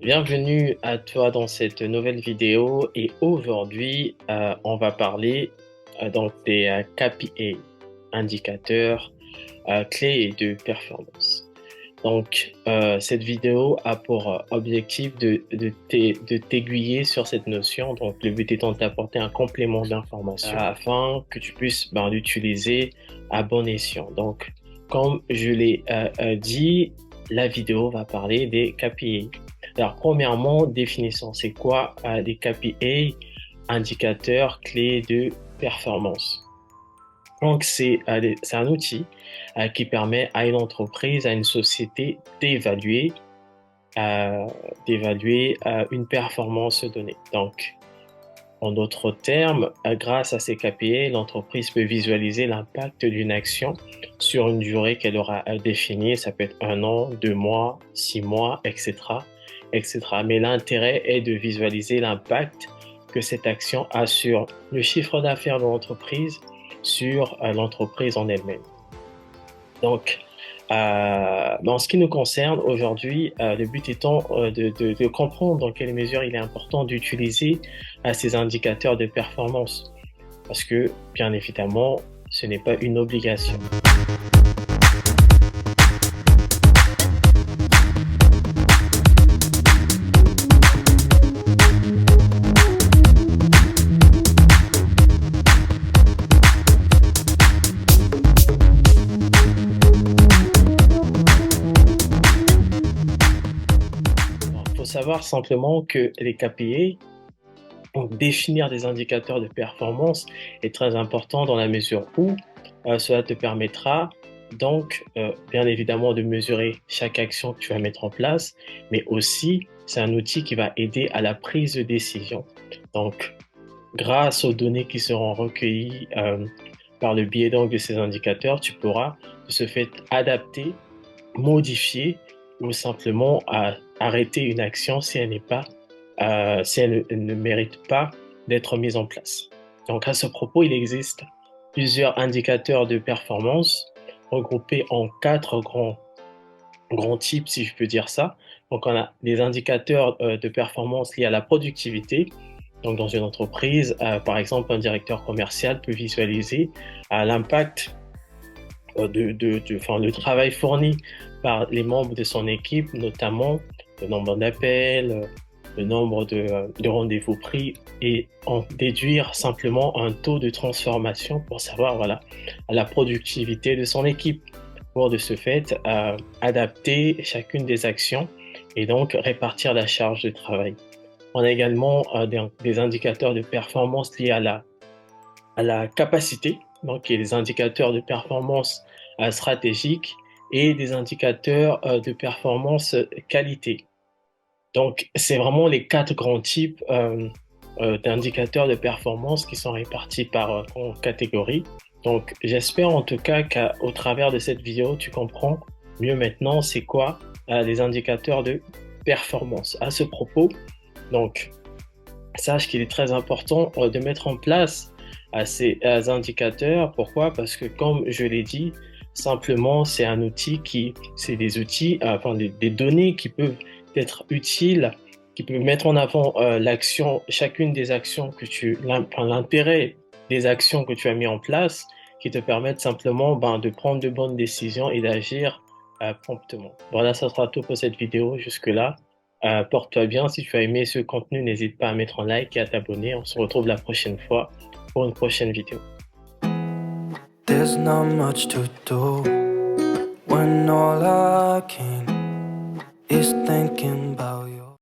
Bienvenue à toi dans cette nouvelle vidéo et aujourd'hui on va parler donc des KPI, indicateurs clés de performance. Donc cette vidéo a pour objectif de t'aiguiller sur cette notion. Donc le but étant de t'apporter un complément d'information afin que tu puisses l'utiliser à bon escient. Donc comme je l'ai dit, la vidéo va parler des KPI. Alors, premièrement, définissons, c'est quoi des KPI, indicateurs clés de performance? Donc, c'est un outil qui permet à une entreprise, à une société euh, d'évaluer une performance donnée. Donc, en d'autres termes, grâce à ces KPI, l'entreprise peut visualiser l'impact d'une action sur une durée qu'elle aura définie. Ça peut être 1 an, 2 mois, 6 mois, etc., etc. Mais l'intérêt est de visualiser l'impact que cette action a sur le chiffre d'affaires de l'entreprise, sur l'entreprise en elle-même. Donc, en ce qui nous concerne aujourd'hui, le but étant de comprendre dans quelle mesure il est important d'utiliser ces indicateurs de performance. Parce que, bien évidemment, ce n'est pas une obligation. Il faut savoir simplement que les KPI, donc définir des indicateurs de performance est très important dans la mesure où cela te permettra donc bien évidemment de mesurer chaque action que tu vas mettre en place, mais aussi c'est un outil qui va aider à la prise de décision. Donc grâce aux données qui seront recueillies par le biais donc de ces indicateurs, tu pourras de ce fait adapter, modifier ou simplement arrêter une action si elle n'est pas si elle ne mérite pas d'être mise en place. Donc à ce propos, il existe plusieurs indicateurs de performance regroupés en 4 grands types, si je peux dire ça. Donc on a des indicateurs de performance liés à la productivité. Donc dans une entreprise, par exemple, un directeur commercial peut visualiser l'impact le travail fourni par les membres de son équipe, notamment le nombre d'appels, le nombre de rendez-vous pris et en déduire simplement un taux de transformation pour savoir voilà, la productivité de son équipe. Pour de ce fait, adapter chacune des actions et donc répartir la charge de travail. On a également des indicateurs de performance liés à la capacité, donc il y a des indicateurs de performance stratégique et des indicateurs de performance qualité. Donc, c'est vraiment les 4 grands types d'indicateurs de performance qui sont répartis par catégories. Donc, j'espère en tout cas qu'au travers de cette vidéo, tu comprends mieux maintenant c'est quoi les indicateurs de performance. À ce propos, donc, sache qu'il est très important de mettre en place ces indicateurs. Pourquoi? Parce que comme je l'ai dit, simplement c'est des outils, des données qui peuvent être utiles, qui peuvent mettre en avant chacune des actions l'intérêt des actions que tu as mis en place, qui te permettent simplement de prendre de bonnes décisions et d'agir promptement. Voilà, ça sera tout pour cette vidéo jusque-là. Porte-toi bien. Si tu as aimé ce contenu, n'hésite pas à mettre un like et à t'abonner. On se retrouve la prochaine fois pour une prochaine vidéo. There's not much to do when all I can is thinking about you.